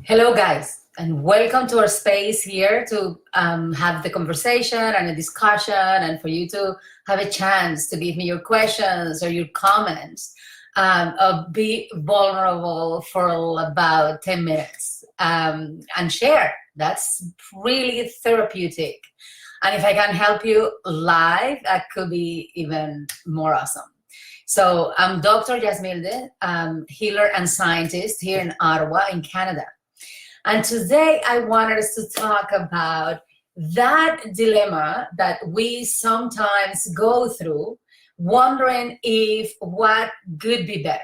Hello, guys, and welcome to our space here to have the conversation and a discussion, and for you to have a chance to give me your questions or your comments. Be vulnerable for about 10 minutes and share. That's really therapeutic. And if I can help you live, that could be even more awesome. So I'm Dr. Yasmilde, healer and scientist here in Ottawa, in Canada. And today I wanted us to talk about that dilemma that we sometimes go through, wondering if what could be better.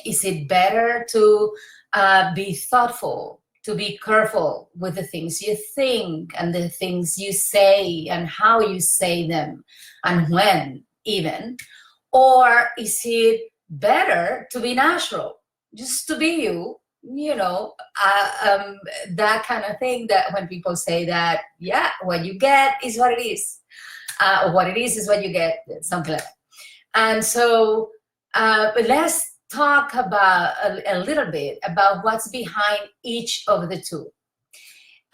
Is it better to be thoughtful, to be careful with the things you think and the things you say and how you say them and when even? Or is it better to be natural, just to be you? That kind of thing, that when people say that, yeah, what you get is what it is. What it is what you get, something like that. And so let's talk about a little bit about what's behind each of the two.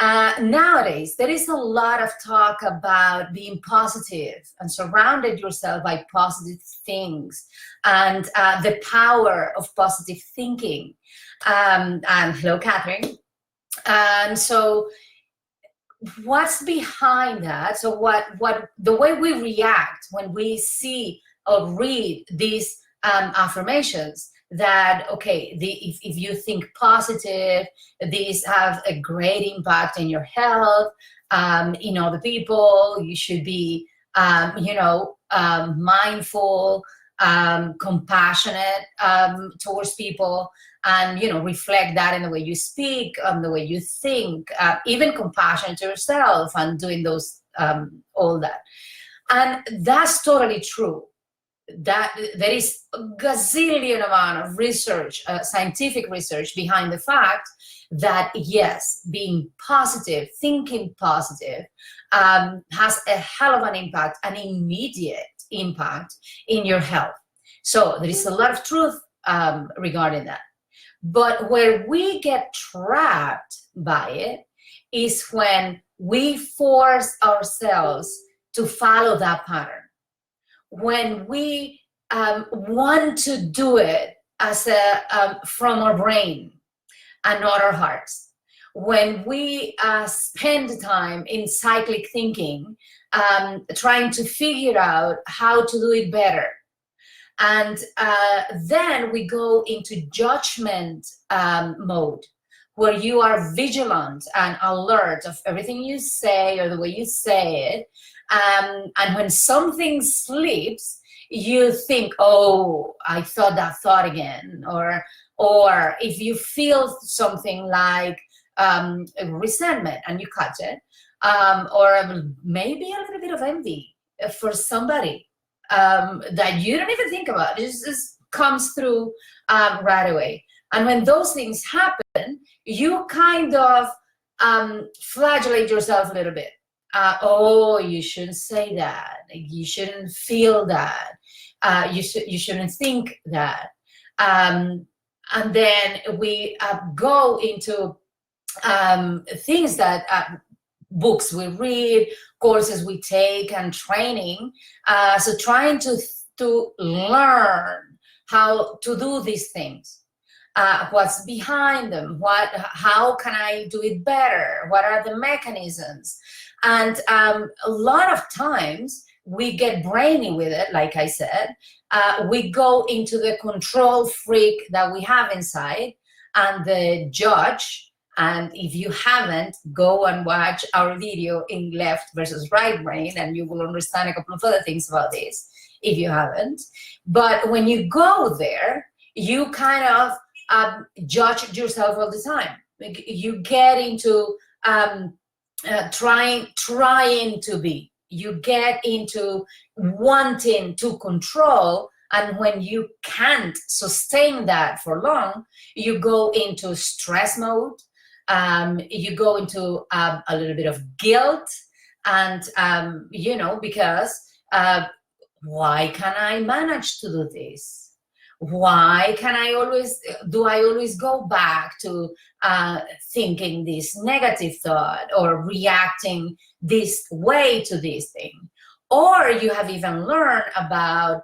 Nowadays, there is a lot of talk about being positive and surrounded yourself by positive things and the power of positive thinking. And hello, Catherine. And so what's behind that? So what the way we react when we see or read these affirmations that, okay, if you think positive, these have a great impact in your health, in other people. You should be, mindful, compassionate towards people, and reflect that in the way you speak, the way you think, even compassion to yourself, and doing those all that. And that's totally true. That there is a gazillion amount of research, scientific research behind the fact that yes, being positive, thinking positive, has a hell of an impact, an immediate impact in your health. So there is a lot of truth regarding that. But where we get trapped by it is when we force ourselves to follow that pattern. When we want to do it as from our brain and not our hearts. When we spend time in cyclic thinking, trying to figure out how to do it better. And then we go into judgment mode, where you are vigilant and alert of everything you say or the way you say it. And when something slips, you think, oh, I thought that thought again. Or if you feel something like resentment and you catch it, or maybe a little bit of envy for somebody that you don't even think about, it just comes through right away. And when those things happen, you kind of flagellate yourself a little bit. Oh, you shouldn't say that. You shouldn't feel that. You shouldn't think that. And then we go into things that books we read, courses we take, and training. So trying to learn how to do these things. What's behind them? How can I do it better? What are the mechanisms? And a lot of times we get brainy with it, like I said. We go into the control freak that we have inside and the judge. And if you haven't, go and watch our video in left versus right brain, and you will understand a couple of other things about this if you haven't. But when you go there, you kind of judge yourself all the time. You get into trying to be. You get into wanting to control, and when you can't sustain that for long, you go into stress mode. You go into a little bit of guilt, and because why can't I manage to do this? Why do I always go back to thinking this negative thought or reacting this way to this thing? Or you have even learned about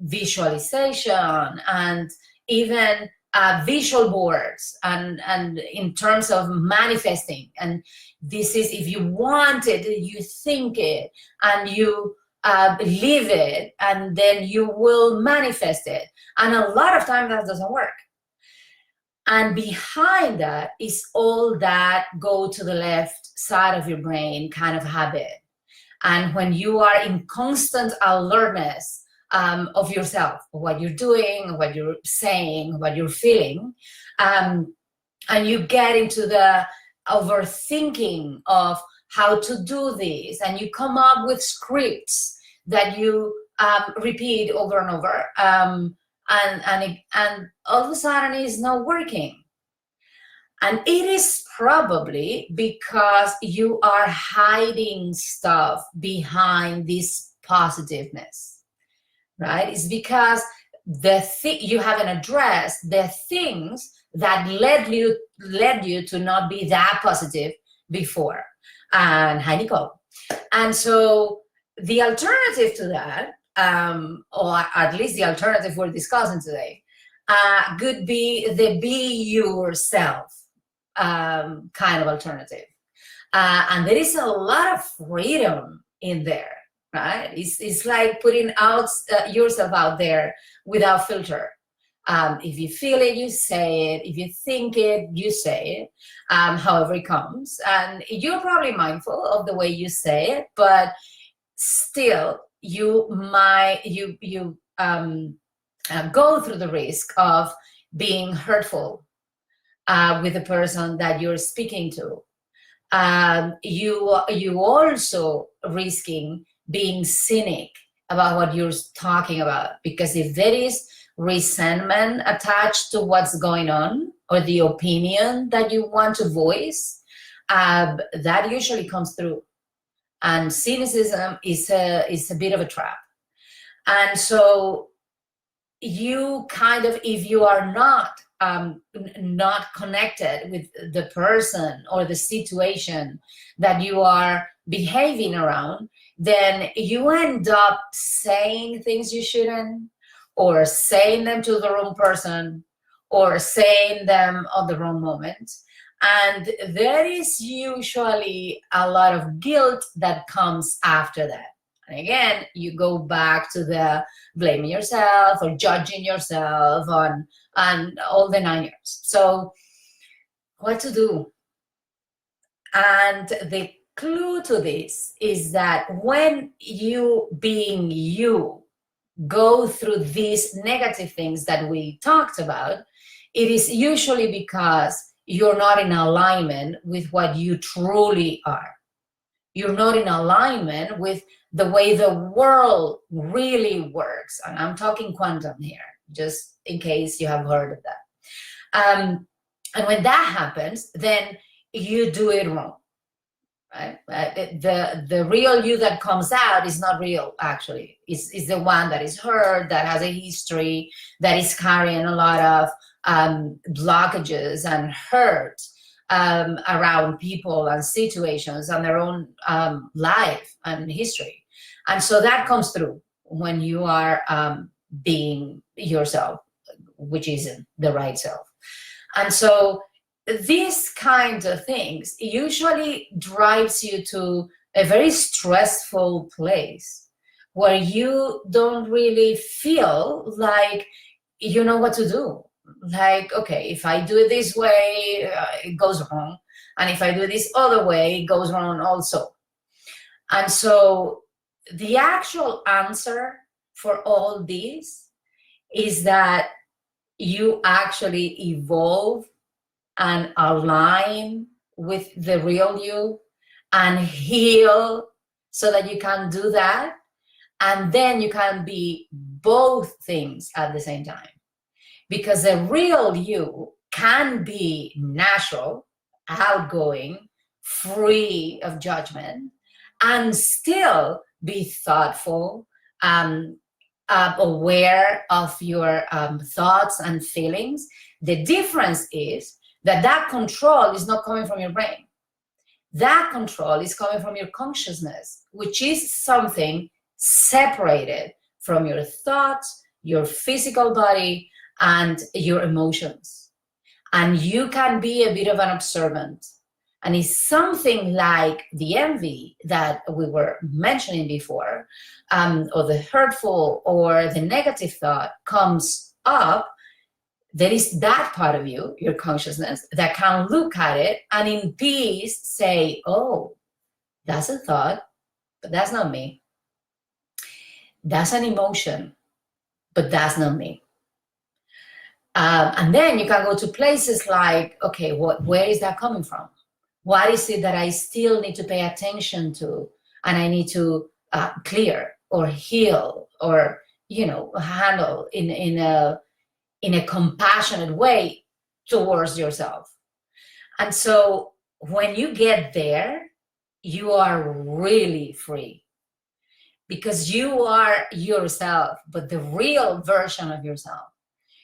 visualization and even visual boards and in terms of manifesting. And this is, if you want it, you think it and you live it, and then you will manifest it. And a lot of times that doesn't work. And behind that is all that go to the left side of your brain kind of habit. And when you are in constant alertness of yourself, of what you're doing, what you're saying, what you're feeling, and you get into the overthinking of how to do this, and you come up with scripts that you repeat over and over, and all of a sudden it's not working. And it is probably because you are hiding stuff behind this positiveness, right? It's because you haven't addressed the things that led you to not be that positive before. And Heidi Cole. And so the alternative to that, or at least the alternative we're discussing today, could be the be yourself kind of alternative. And there is a lot of freedom in there, right? It's like putting out yourself out there without filter. If you feel it, you say it. If you think it, you say it, however it comes. And you're probably mindful of the way you say it, but still you might go through the risk of being hurtful with the person that you're speaking to. You also risking being cynic about what you're talking about, because if there is resentment attached to what's going on or the opinion that you want to voice, that usually comes through. And cynicism is a bit of a trap. And so you kind of, if you are not connected with the person or the situation that you are behaving around, then you end up saying things you shouldn't, or saying them to the wrong person, or saying them at the wrong moment. And there is usually a lot of guilt that comes after that. And again, you go back to the blaming yourself or judging yourself and all the 9 years. So what to do? And the clue to this is that when you, being you, go through these negative things that we talked about, it is usually because you're not in alignment with what you truly are. You're not in alignment with the way the world really works. And I'm talking quantum here, just in case you have heard of that. And when that happens, then you do it wrong. Right? The real you that comes out is not real, actually. It's the one that is hurt, that has a history, that is carrying a lot of blockages and hurt around people and situations and their own life and history. And so that comes through when you are being yourself, which isn't the right self. And so these kinds of things usually drives you to a very stressful place where you don't really feel like you know what to do. Like, okay, if I do it this way, it goes wrong. And if I do it this other way, it goes wrong also. And so the actual answer for all this is that you actually evolve and align with the real you and heal so that you can do that. And then you can be both things at the same time. Because the real you can be natural, outgoing, free of judgment, and still be thoughtful, aware of your thoughts and feelings. The difference is that that control is not coming from your brain. That control is coming from your consciousness, which is something separated from your thoughts, your physical body, and your emotions. And you can be a bit of an observant. And it's something like the envy that we were mentioning before, or the hurtful or the negative thought comes up. There is that part of you, your consciousness, that can look at it and in peace say, oh, that's a thought, but that's not me. That's an emotion, but that's not me. And then you can go to places like, okay, where is that coming from? What is it that I still need to pay attention to and I need to clear or heal or, handle in a compassionate way towards yourself? And so when you get there, you are really free, because you are yourself, but the real version of yourself.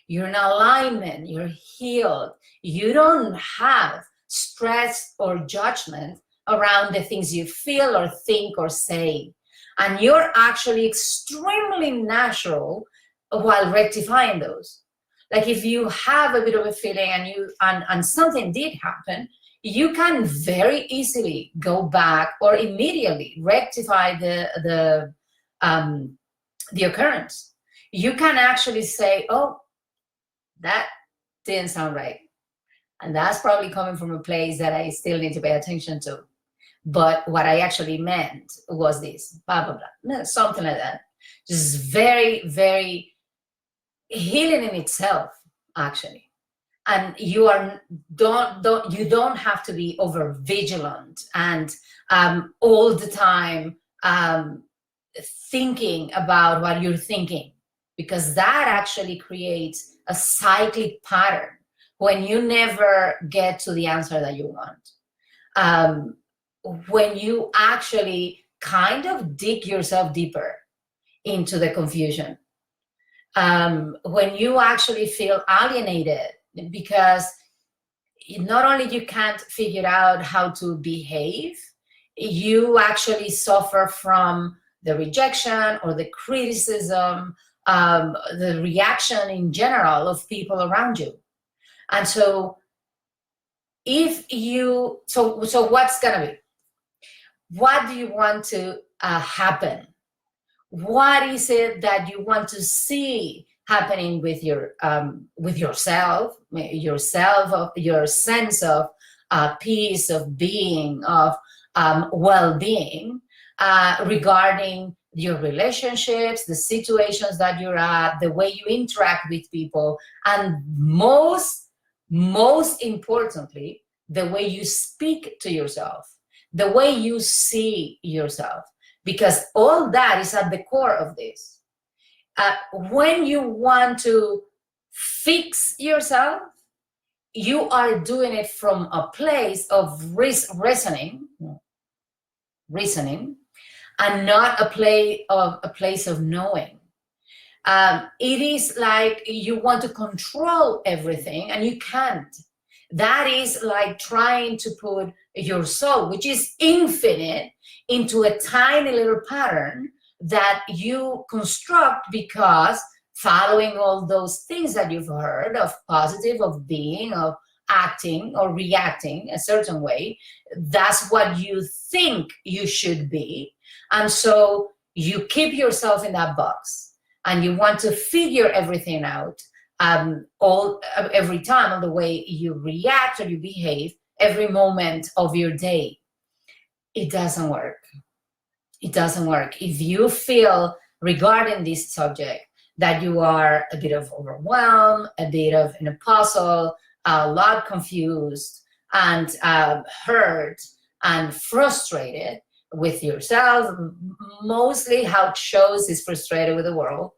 You're in alignment, you're healed. You don't have stress or judgment around the things you feel or think or say. And you're actually extremely natural while rectifying those. Like if you have a bit of a feeling and something did happen, you can very easily go back or immediately rectify the occurrence. You can actually say, oh, that didn't sound right. And that's probably coming from a place that I still need to pay attention to. But what I actually meant was this, blah, blah, blah, something like that. Just very, very healing in itself, actually. And you don't have to be over vigilant and all the time thinking about what you're thinking, because that actually creates a cyclic pattern when you never get to the answer that you want. When you actually kind of dig yourself deeper into the confusion, when you actually feel alienated because not only you can't figure out how to behave, you actually suffer from the rejection or the criticism, the reaction in general of people around you. And so if you, so what's gonna be? What do you want to happen? What is it that you want to see happening with yourself, your sense of peace, of being, of well-being, regarding your relationships, the situations that you're at, the way you interact with people, and most importantly, the way you speak to yourself, the way you see yourself, because all that is at the core of this. When you want to fix yourself, you are doing it from a place of reasoning, and not a place of knowing. It is like you want to control everything and you can't. That is like trying to put your soul, which is infinite, into a tiny little pattern that you construct because following all those things that you've heard of positive, of being, of acting or reacting a certain way, that's what you think you should be. And so you keep yourself in that box and you want to figure everything out every time on the way you react or you behave every moment of your day. It doesn't work. It doesn't work. If you feel regarding this subject that you are a bit of overwhelmed, a bit of in a puzzle, a lot confused and hurt and frustrated with yourself, mostly how it shows is frustrated with the world,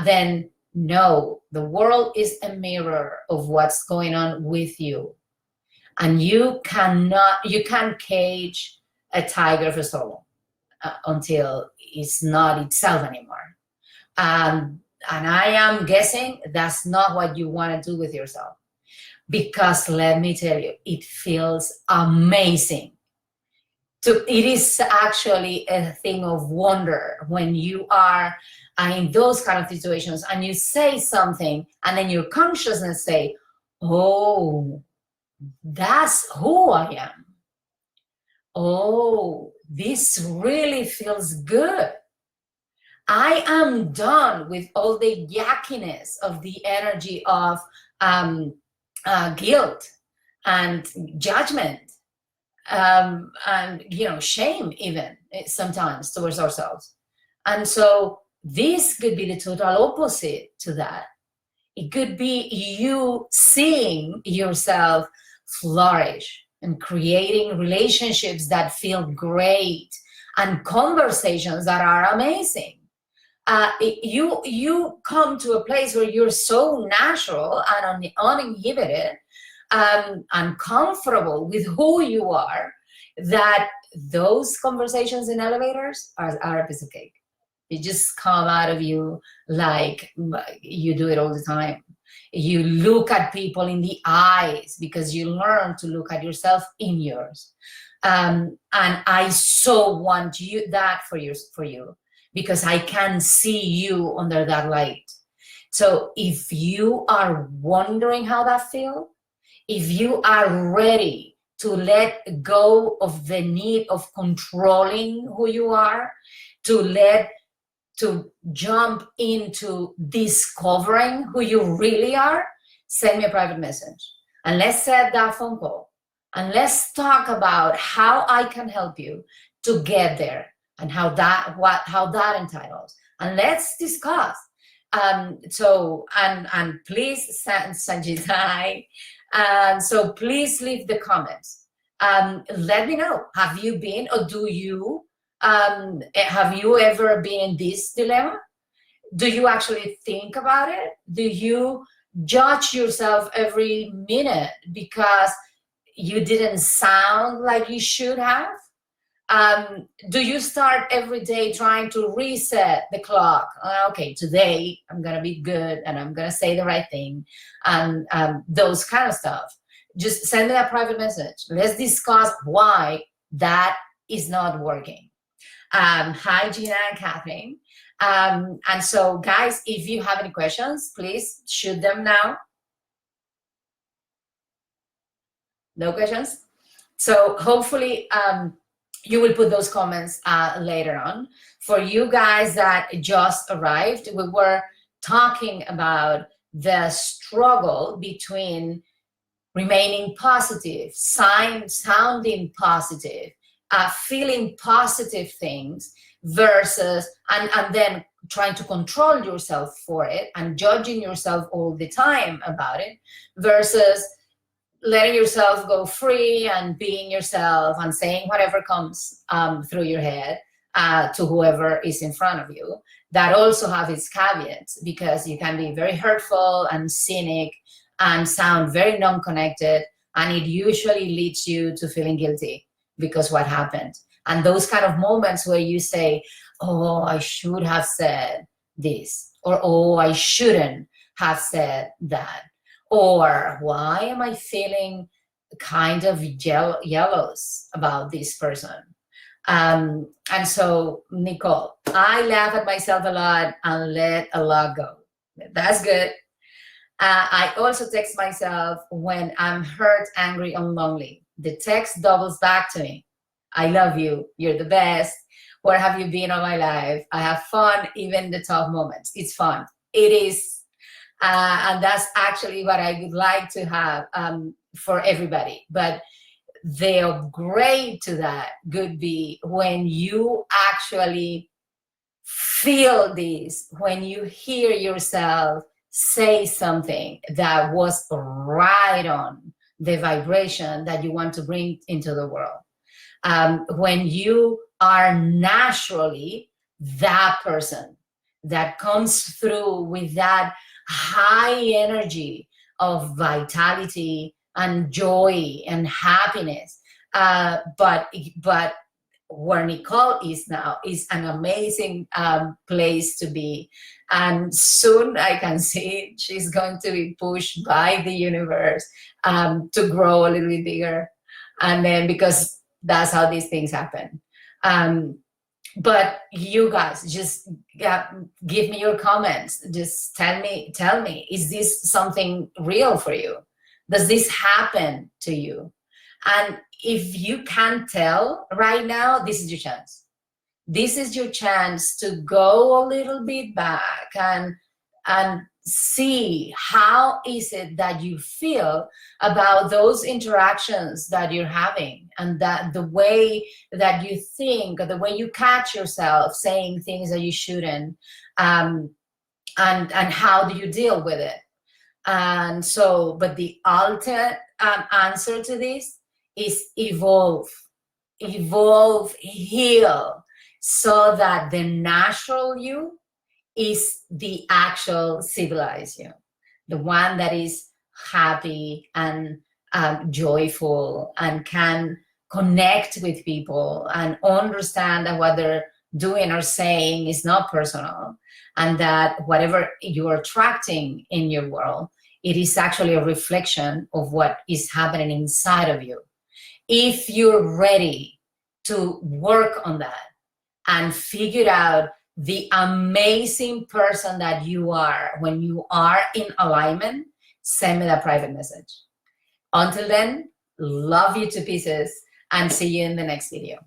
then no, the world is a mirror of what's going on with you. And you can't cage a tiger for so long until it's not itself anymore. And I am guessing that's not what you want to do with yourself. Because let me tell you, it feels amazing. It is actually a thing of wonder when you are in those kind of situations and you say something and then your consciousness say, oh, that's who I am. Oh, this really feels good. I am done with all the yuckiness of the energy of guilt and judgment, and shame even sometimes towards ourselves. And so this could be the total opposite to that. It could be you seeing yourself flourish and creating relationships that feel great and conversations that are amazing. You come to a place where you're so natural and uninhibited and comfortable with who you are, that those conversations in elevators are a piece of cake. They just come out of you like you do it all the time. You look at people in the eyes because you learn to look at yourself in yours. And I so want that for you, because I can see you under that light. So if you are wondering how that feels, if you are ready to let go of the need of controlling who you are, to jump into discovering who you really are, send me a private message. And let's set that phone call. And let's talk about how I can help you to get there and how that entitles. And let's discuss. So please, Sanjita, and so please leave the comments. Let me know, have you been, or do you, have you ever been in this dilemma? Do you actually think about it? Do you judge yourself every minute because you didn't sound like you should have? Do you start every day trying to reset the clock? Okay, today I'm gonna be good and I'm gonna say the right thing, and those kind of stuff. Just send me a private message. Let's discuss why that is not working. Hi, Gina and Catherine. And so, guys, if you have any questions, please shoot them now. No questions? So hopefully you will put those comments later on. For you guys that just arrived, we were talking about the struggle between remaining positive, sounding positive, feeling positive things versus, and then trying to control yourself for it and judging yourself all the time about it, versus letting yourself go free and being yourself and saying whatever comes through your head to whoever is in front of you. That also have its caveats, because you can be very hurtful and cynic and sound very non-connected, and it usually leads you to feeling guilty because what happened. And those kind of moments where you say, oh, I should have said this, or oh, I shouldn't have said that, or why am I feeling kind of jealous about this person? And so, Nicole, I laugh at myself a lot and let a lot go. That's good. I also text myself when I'm hurt, angry, and lonely. The text doubles back to me. I love you. You're the best. Where have you been all my life? I have fun, even the tough moments. It's fun. It is. And that's actually what I would like to have for everybody. But the upgrade to that could be when you actually feel this, when you hear yourself say something that was right on the vibration that you want to bring into the world. When you are naturally that person that comes through with that high energy of vitality and joy and happiness, but where Nicole is now is an amazing place to be. And soon I can see she's going to be pushed by the universe to grow a little bit bigger. And then, because that's how these things happen. But you guys, just give me your comments. Just tell me, is this something real for you? Does this happen to you? And if you can't tell right now, this is your chance. This is your chance to go a little bit back and see how is it that you feel about those interactions that you're having, and that the way that you think, or the way you catch yourself saying things that you shouldn't, and how do you deal with it. And so, but the ultimate answer to this is evolve, heal, so that the natural you is the actual civilized you, the one that is happy and joyful and can connect with people and understand that what they're doing or saying is not personal, and that whatever you're attracting in your world, it is actually a reflection of what is happening inside of you. If you're ready to work on that and figure out the amazing person that you are when you are in alignment, send me that private message. Until then, love you to pieces, and see you in the next video.